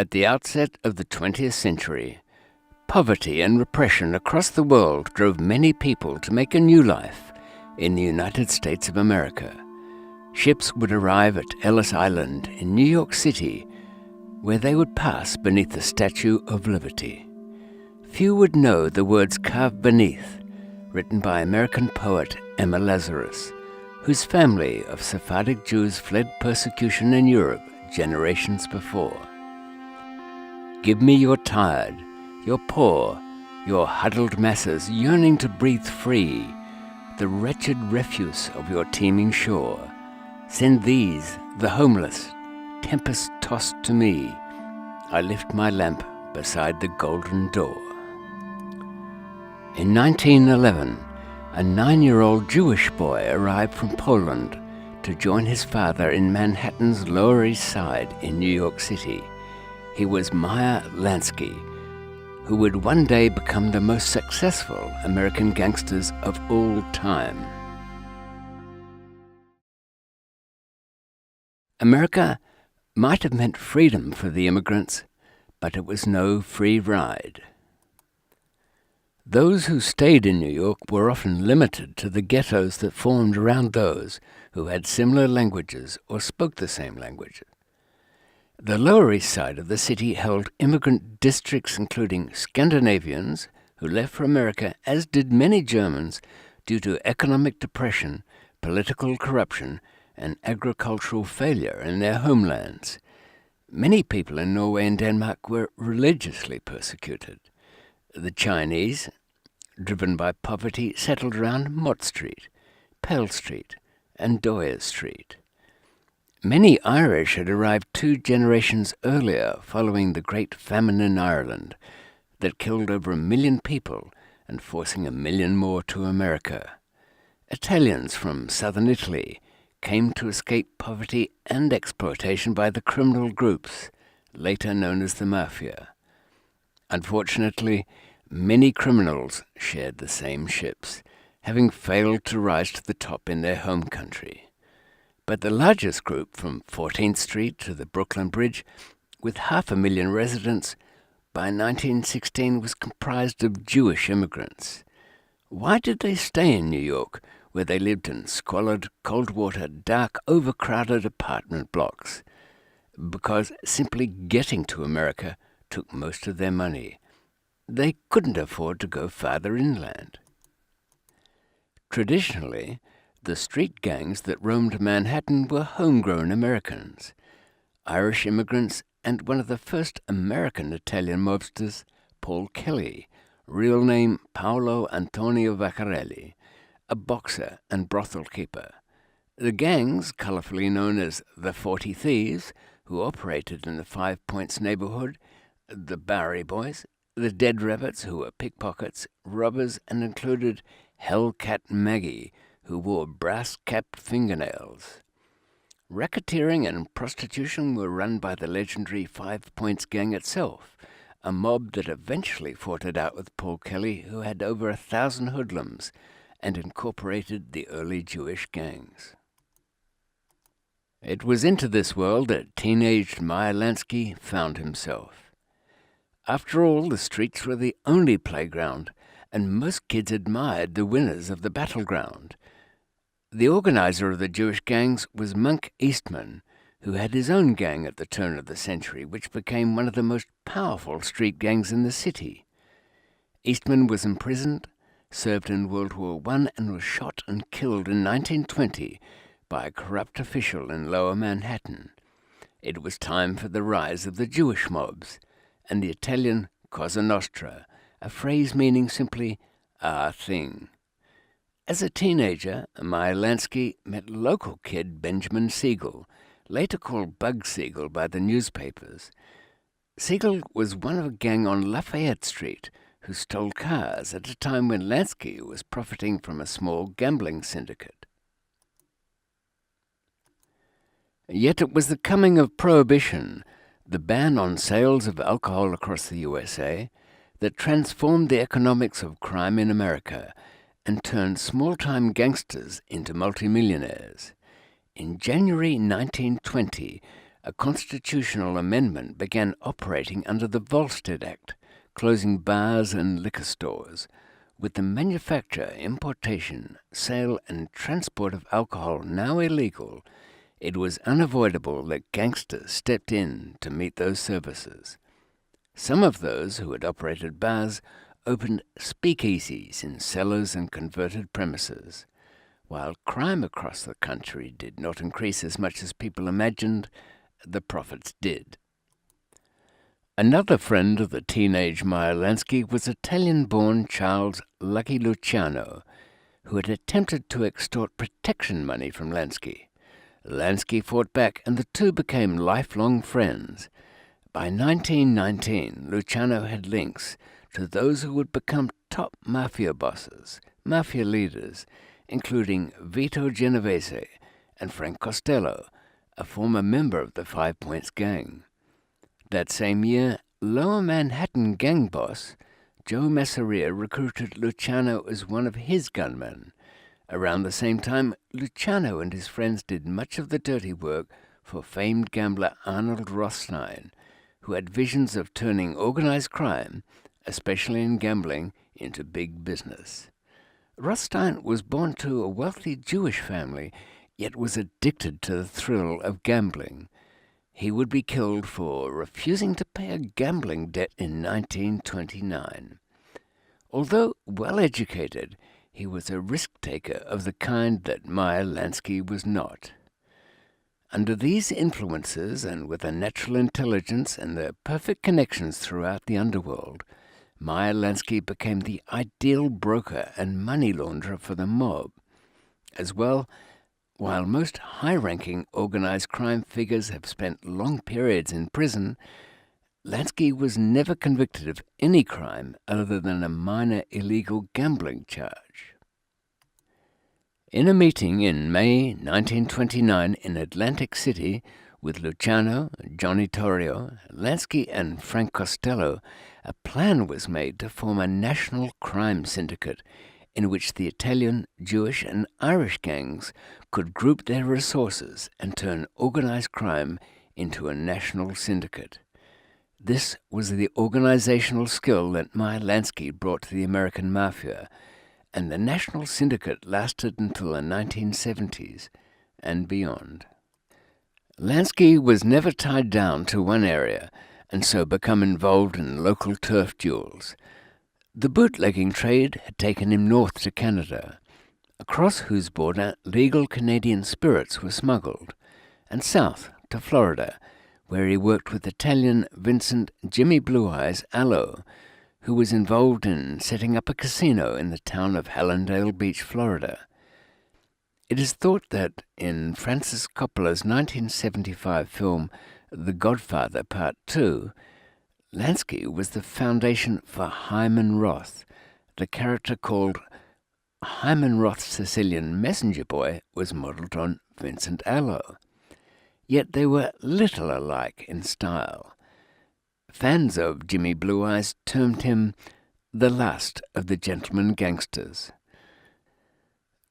At the outset of the 20th century, poverty and repression across the world drove many people to make a new life in the United States of America. Ships would arrive at Ellis Island in New York City, where they would pass beneath the Statue of Liberty. Few would know the words carved beneath, written by American poet Emma Lazarus, whose family of Sephardic Jews fled persecution in Europe generations before. Give me your tired, your poor, your huddled masses yearning to breathe free, the wretched refuse of your teeming shore. Send these, the homeless, tempest-tossed to me. I lift my lamp beside the golden door. In 1911, a 9-year-old Jewish boy arrived from Poland to join his father in Manhattan's Lower East Side in New York City. He was Meyer Lansky, who would one day become the most successful American gangsters of all time. America might have meant freedom for the immigrants, but it was no free ride. Those who stayed in New York were often limited to the ghettos that formed around those who had similar languages or spoke the same languages. The Lower East Side of the city held immigrant districts including Scandinavians who left for America, as did many Germans, due to economic depression, political corruption, and agricultural failure in their homelands. Many people in Norway and Denmark were religiously persecuted. The Chinese, driven by poverty, settled around Mott Street, Pell Street, and Doyer Street. Many Irish had arrived 2 generations earlier following the Great Famine in Ireland that killed over 1 million people and forcing 1 million more to America. Italians from southern Italy came to escape poverty and exploitation by the criminal groups, later known as the Mafia. Unfortunately, many criminals shared the same ships, having failed to rise to the top in their home country. But the largest group, from 14th Street to the Brooklyn Bridge, with 500,000 residents, by 1916 was comprised of Jewish immigrants. Why did they stay in New York, where they lived in squalid, cold-water, dark, overcrowded apartment blocks? Because simply getting to America took most of their money. They couldn't afford to go farther inland. Traditionally, the street gangs that roamed Manhattan were homegrown Americans, Irish immigrants, and one of the first American-Italian mobsters, Paul Kelly, real name Paolo Antonio Vaccarelli, a boxer and brothel keeper. The gangs, colorfully known as the 40 Thieves, who operated in the 5 Points neighborhood, the Bowery Boys, the Dead Rabbits, who were pickpockets, robbers, and included Hellcat Maggie, who wore brass-capped fingernails. Racketeering and prostitution were run by the legendary 5 Points gang itself, a mob that eventually fought it out with Paul Kelly, who had over 1,000 hoodlums and incorporated the early Jewish gangs. It was into this world that teenaged Meyer Lansky found himself. After all, the streets were the only playground, and most kids admired the winners of the battleground. The organizer of the Jewish gangs was Monk Eastman, who had his own gang at the turn of the century, which became one of the most powerful street gangs in the city. Eastman was imprisoned, served in World War I, and was shot and killed in 1920 by a corrupt official in Lower Manhattan. It was time for the rise of the Jewish mobs, and the Italian Cosa Nostra, a phrase meaning simply our thing. As a teenager, Meyer Lansky met local kid Benjamin Siegel, later called Bug Siegel by the newspapers. Siegel was one of a gang on Lafayette Street who stole cars at a time when Lansky was profiting from a small gambling syndicate. Yet it was the coming of Prohibition, the ban on sales of alcohol across the USA, that transformed the economics of crime in America and turned small-time gangsters into multimillionaires. In January 1920, a constitutional amendment began operating under the Volstead Act, closing bars and liquor stores. With the manufacture, importation, sale and transport of alcohol now illegal, it was unavoidable that gangsters stepped in to meet those services. Some of those who had operated bars opened speakeasies in cellars and converted premises. While crime across the country did not increase as much as people imagined, the profits did. Another friend of the teenage Meyer Lansky was Italian-born Charles Lucky Luciano, who had attempted to extort protection money from Lansky. Lansky fought back, and the two became lifelong friends. By 1919, Luciano had links to those who would become top mafia bosses, mafia leaders, including Vito Genovese and Frank Costello, a former member of the Five Points Gang. That same year, Lower Manhattan gang boss Joe Masseria recruited Luciano as one of his gunmen. Around the same time, Luciano and his friends did much of the dirty work for famed gambler Arnold Rothstein, who had visions of turning organized crime, especially in gambling, into big business. Rothstein was born to a wealthy Jewish family, yet was addicted to the thrill of gambling. He would be killed for refusing to pay a gambling debt in 1929. Although well-educated, he was a risk-taker of the kind that Meyer Lansky was not. Under these influences, and with a natural intelligence and the perfect connections throughout the underworld, Meyer Lansky became the ideal broker and money launderer for the mob. As well, while most high-ranking organized crime figures have spent long periods in prison, Lansky was never convicted of any crime other than a minor illegal gambling charge. In a meeting in May 1929 in Atlantic City with Luciano, Johnny Torrio, Lansky, and Frank Costello, a plan was made to form a National Crime Syndicate in which the Italian, Jewish, and Irish gangs could group their resources and turn organized crime into a national syndicate. This was the organizational skill that Meyer Lansky brought to the American Mafia, and the National Syndicate lasted until the 1970s and beyond. Lansky was never tied down to one area, and so become involved in local turf duels. The bootlegging trade had taken him north to Canada, across whose border legal Canadian spirits were smuggled, and south to Florida, where he worked with Italian Vincent Jimmy Blue Eyes Allo, who was involved in setting up a casino in the town of Hallandale Beach, Florida. It is thought that in Francis Coppola's 1975 film The Godfather Part II, Lansky was the foundation for Hyman Roth. The character called Hyman Roth's Sicilian messenger boy was modeled on Vincent Allo. Yet they were little alike in style. Fans of Jimmy Blue Eyes termed him the last of the gentleman gangsters.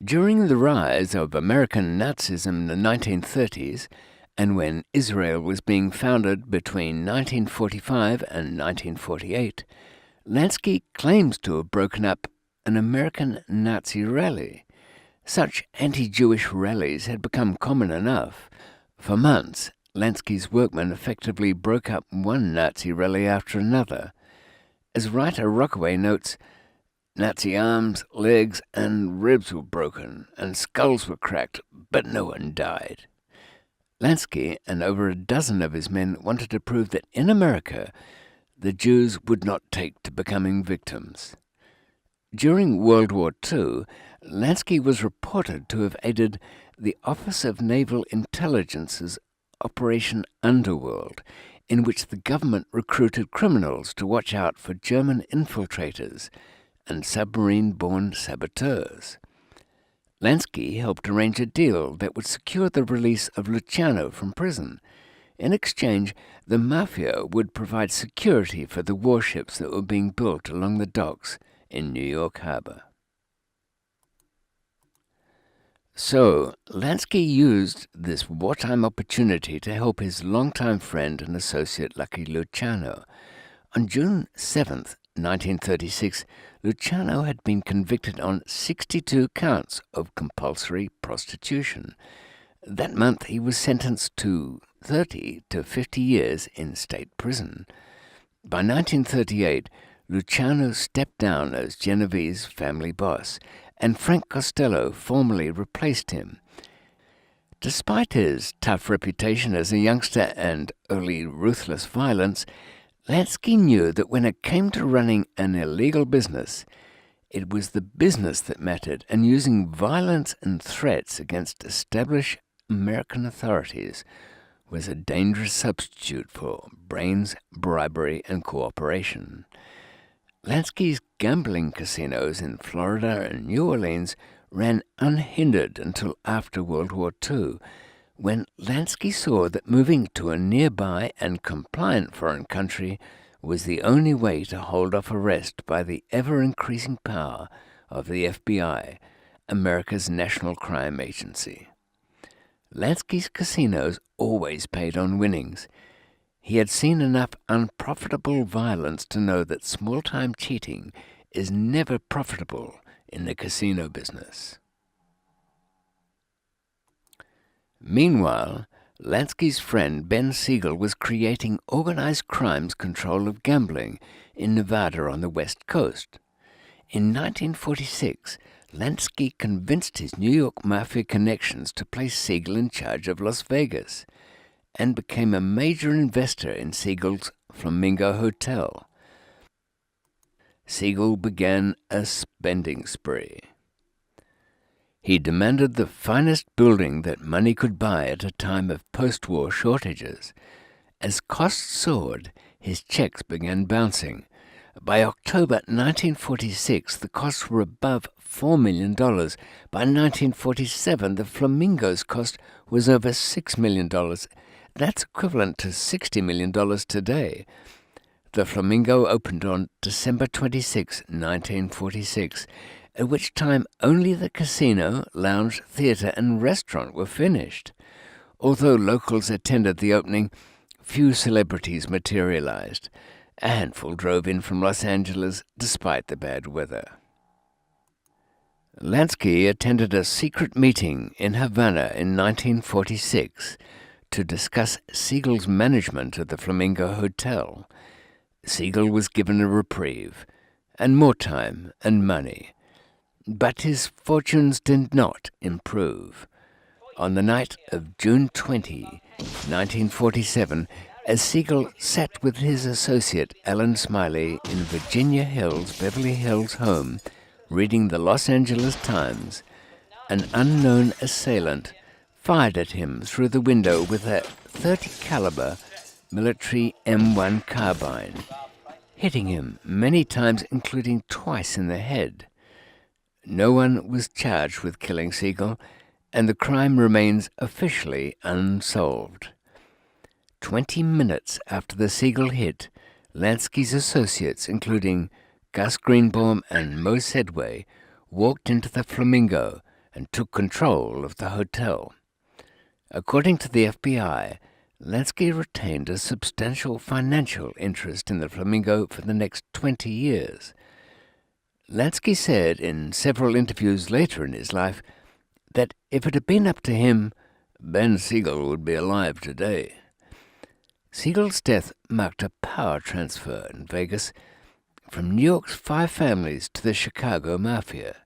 During the rise of American Nazism in the 1930s, and when Israel was being founded between 1945 and 1948, Lansky claims to have broken up an American Nazi rally. Such anti-Jewish rallies had become common enough. For months, Lansky's workmen effectively broke up one Nazi rally after another. As writer Rockaway notes, Nazi arms, legs, and ribs were broken, and skulls were cracked, but no one died. Lansky and over a dozen of his men wanted to prove that in America, the Jews would not take to becoming victims. During World War II, Lansky was reported to have aided the Office of Naval Intelligence's Operation Underworld, in which the government recruited criminals to watch out for German infiltrators and submarine-born saboteurs. Lansky helped arrange a deal that would secure the release of Luciano from prison. In exchange, the Mafia would provide security for the warships that were being built along the docks in New York Harbor. So, Lansky used this wartime opportunity to help his longtime friend and associate Lucky Luciano. On June 7th, 1936, Luciano had been convicted on 62 counts of compulsory prostitution. That month, he was sentenced to 30 to 50 years in state prison. By 1938, Luciano stepped down as Genevieve's family boss, and Frank Costello formally replaced him. Despite his tough reputation as a youngster and early ruthless violence, Lansky knew that when it came to running an illegal business, it was the business that mattered, and using violence and threats against established American authorities was a dangerous substitute for brains, bribery, and cooperation. Lansky's gambling casinos in Florida and New Orleans ran unhindered until after World War II, when Lansky saw that moving to a nearby and compliant foreign country was the only way to hold off arrest by the ever-increasing power of the FBI, America's National Crime Agency. Lansky's casinos always paid on winnings. He had seen enough unprofitable violence to know that small-time cheating is never profitable in the casino business. Meanwhile, Lansky's friend Ben Siegel was creating organized crime's control of gambling in Nevada on the West Coast. In 1946, Lansky convinced his New York Mafia connections to place Siegel in charge of Las Vegas, and became a major investor in Siegel's Flamingo Hotel. Siegel began a spending spree. He demanded the finest building that money could buy at a time of post-war shortages. As costs soared, his checks began bouncing. By October 1946, the costs were above $4 million. By 1947, the Flamingo's cost was over $6 million. That's equivalent to $60 million today. The Flamingo opened on December 26, 1946, at which time only the casino, lounge, theater, and restaurant were finished. Although locals attended the opening, few celebrities materialized. A handful drove in from Los Angeles despite the bad weather. Lansky attended a secret meeting in Havana in 1946 to discuss Siegel's management of the Flamingo Hotel. Siegel was given a reprieve, and more time and money. But his fortunes did not improve. On the night of June 20, 1947, as Siegel sat with his associate Alan Smiley in Virginia Hills, Beverly Hills home, reading the Los Angeles Times, an unknown assailant fired at him through the window with a .30 caliber military M1 carbine, hitting him many times, including twice in the head. No one was charged with killing Siegel, and the crime remains officially unsolved. 20 minutes after the Siegel hit, Lansky's associates, including Gus Greenbaum and Mo Sedway, walked into the Flamingo and took control of the hotel. According to the FBI, Lansky retained a substantial financial interest in the Flamingo for the next 20 years. Lansky said in several interviews later in his life that if it had been up to him, Ben Siegel would be alive today. Siegel's death marked a power transfer in Vegas from New York's five families to the Chicago Mafia.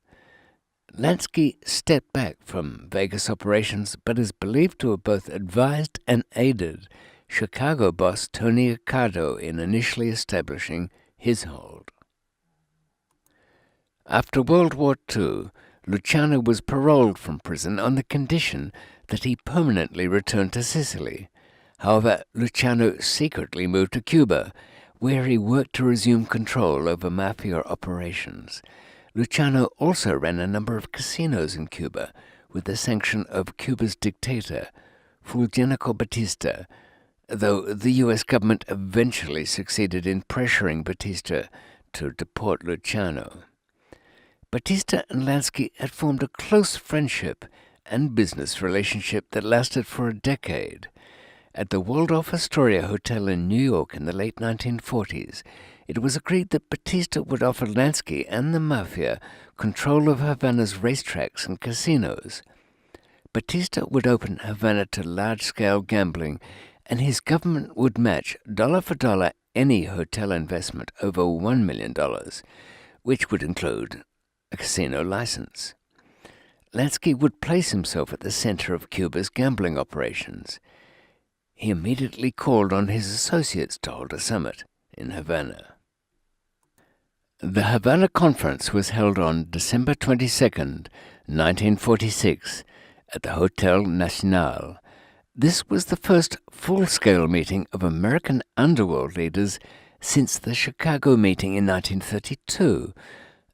Lansky stepped back from Vegas operations, but is believed to have both advised and aided Chicago boss Tony Accardo in initially establishing his hold. After World War II, Luciano was paroled from prison on the condition that he permanently returned to Sicily. However, Luciano secretly moved to Cuba, where he worked to resume control over mafia operations. Luciano also ran a number of casinos in Cuba, with the sanction of Cuba's dictator, Fulgencio Batista, though the U.S. government eventually succeeded in pressuring Batista to deport Luciano. Batista and Lansky had formed a close friendship and business relationship that lasted for a decade. At the Waldorf Astoria Hotel in New York in the late 1940s, it was agreed that Batista would offer Lansky and the Mafia control of Havana's racetracks and casinos. Batista would open Havana to large-scale gambling, and his government would match dollar for dollar any hotel investment over $1 million, which would include a casino license. Lansky would place himself at the center of Cuba's gambling operations. He immediately called on his associates to hold a summit in Havana. The Havana Conference was held on December 22, 1946, at the Hotel Nacional. This was the first full-scale meeting of American underworld leaders since the Chicago meeting in 1932.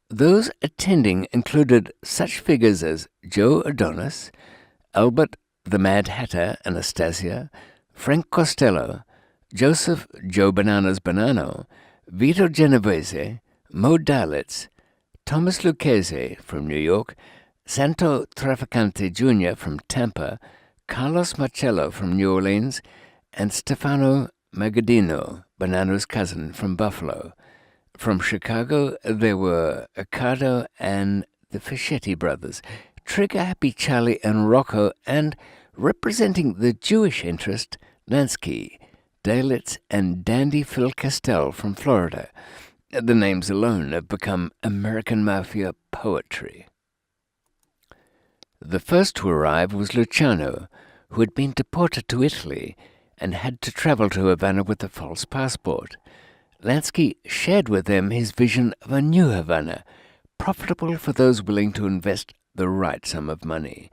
Those attending included such figures as Joe Adonis, Albert the Mad Hatter Anastasia, Frank Costello, Joseph Joe Bananas Bonanno, Vito Genovese, Mo Dalitz, Thomas Lucchese from New York, Santo Traficante Jr. from Tampa, Carlos Marcello from New Orleans, and Stefano Magaddino, Bonanno's cousin, from Buffalo. From Chicago, there were Accardo and the Fischetti brothers, Trigger Happy Charlie and Rocco, and, representing the Jewish interest, Lansky, Dalitz, and Dandy Phil Castell from Florida. The names alone have become American Mafia poetry. The first to arrive was Luciano, who had been deported to Italy and had to travel to Havana with a false passport. Lansky shared with them his vision of a new Havana, profitable for those willing to invest the right sum of money.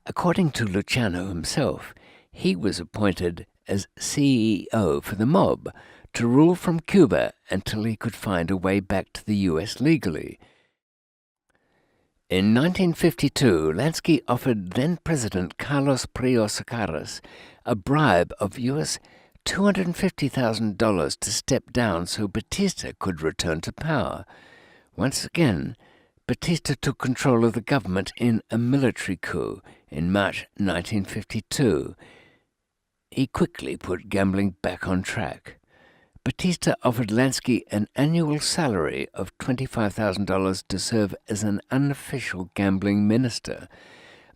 According to Luciano himself, he was appointed as CEO for the mob to rule from Cuba until he could find a way back to the U.S. legally. In 1952, Lansky offered then-President Carlos Prios Acaras a bribe of U.S. $250,000 to step down so Batista could return to power. Once again, Batista took control of the government in a military coup in March 1952. He quickly put gambling back on track. Batista offered Lansky an annual salary of $25,000 to serve as an unofficial gambling minister.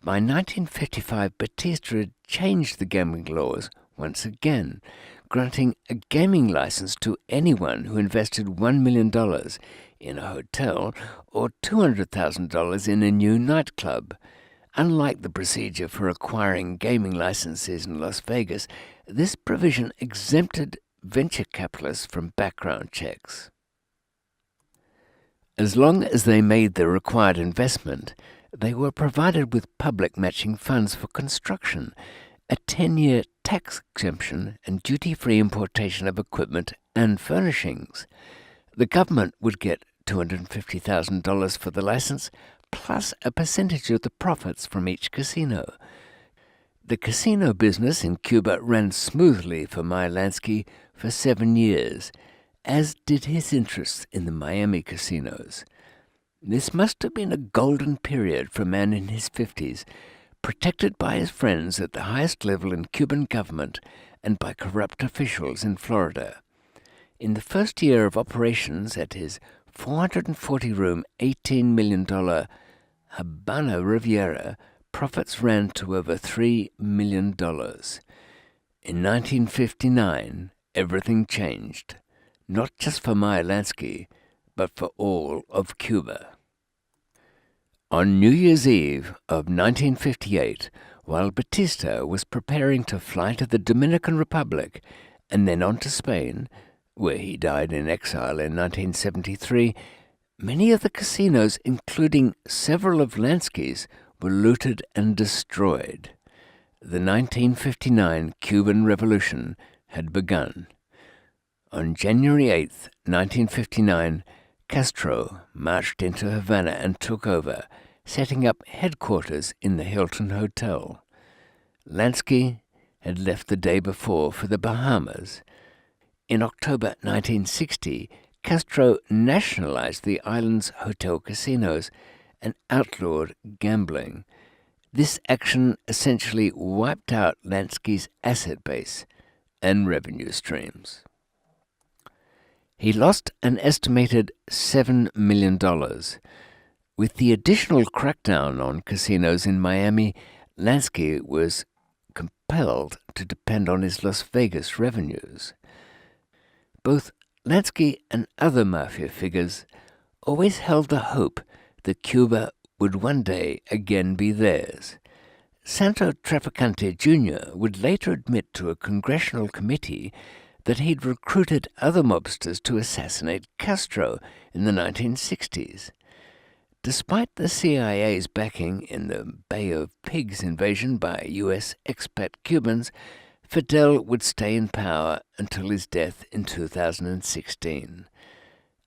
By 1955, Batista had changed the gambling laws once again, granting a gaming license to anyone who invested $1 million in a hotel or $200,000 in a new nightclub. Unlike the procedure for acquiring gaming licenses in Las Vegas, this provision exempted venture capitalists from background checks. As long as they made the required investment, they were provided with public matching funds for construction, a 10-year tax exemption, and duty-free importation of equipment and furnishings. The government would get $250,000 for the license, plus a percentage of the profits from each casino. The casino business in Cuba ran smoothly for Meyer Lansky for 7 years, as did his interests in the Miami casinos. This must have been a golden period for a man in his 50s, protected by his friends at the highest level in Cuban government and by corrupt officials in Florida. In the first year of operations at his 440-room, $18 million Habana Riviera, profits ran to over $3 million. In 1959, everything changed, not just for Meyer Lansky, but for all of Cuba. On New Year's Eve of 1958, while Batista was preparing to fly to the Dominican Republic and then on to Spain, where he died in exile in 1973, many of the casinos, including several of Lansky's, were looted and destroyed. The 1959 Cuban Revolution had begun. On January 8, 1959, Castro marched into Havana and took over, setting up headquarters in the Hilton Hotel. Lansky had left the day before for the Bahamas. In October 1960, Castro nationalized the island's hotel casinos and outlawed gambling. This action essentially wiped out Lansky's asset base and revenue streams. He lost an estimated $7 million. With the additional crackdown on casinos in Miami, Lansky was compelled to depend on his Las Vegas revenues. Both Lansky and other mafia figures always held the hope that Cuba would one day again be theirs. Santo Trafficante Jr. would later admit to a congressional committee that he'd recruited other mobsters to assassinate Castro in the 1960s. Despite the CIA's backing in the Bay of Pigs invasion by U.S. expat Cubans, Fidel would stay in power until his death in 2016.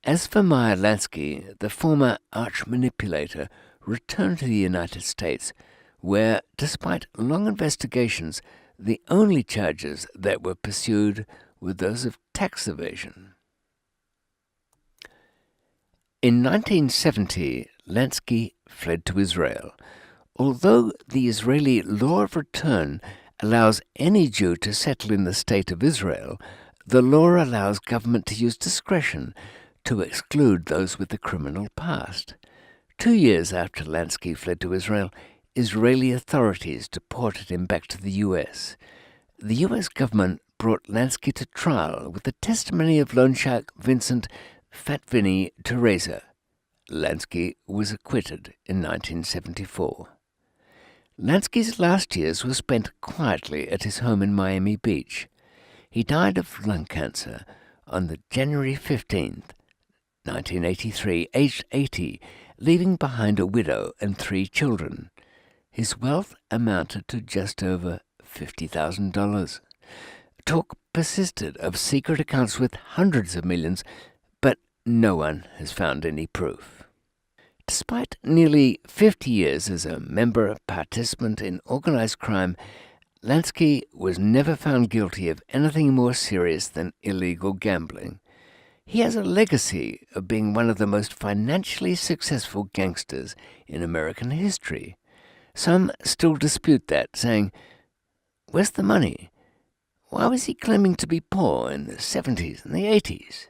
As for Meyer Lansky, the former arch-manipulator returned to the United States, where, despite long investigations, the only charges that were pursued were those of tax evasion. In 1970, Lansky fled to Israel. Although the Israeli law of return allows any Jew to settle in the state of Israel, the law allows government to use discretion to exclude those with a criminal past. 2 years after Lansky fled to Israel, Israeli authorities deported him back to the U.S. The U.S. government brought Lansky to trial with the testimony of loan shark Vincent Fat Vinny Teresa. Lansky was acquitted in 1974. Lansky's last years were spent quietly at his home in Miami Beach. He died of lung cancer on the January 15th, 1983, aged 80, leaving behind a widow and 3 children. His wealth amounted to just over $50,000. Talk persisted of secret accounts with hundreds of millions, but no one has found any proof. Despite nearly 50 years as a member participant in organized crime, Lansky was never found guilty of anything more serious than illegal gambling. He has a legacy of being one of the most financially successful gangsters in American history. Some still dispute that, saying, "Where's the money? Why was he claiming to be poor in the 70s and the 80s?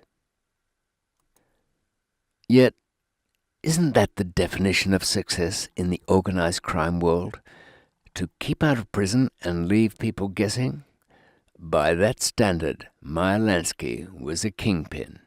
Yet, isn't that the definition of success in the organized crime world? To keep out of prison and leave people guessing? By that standard, Meyer Lansky was a kingpin.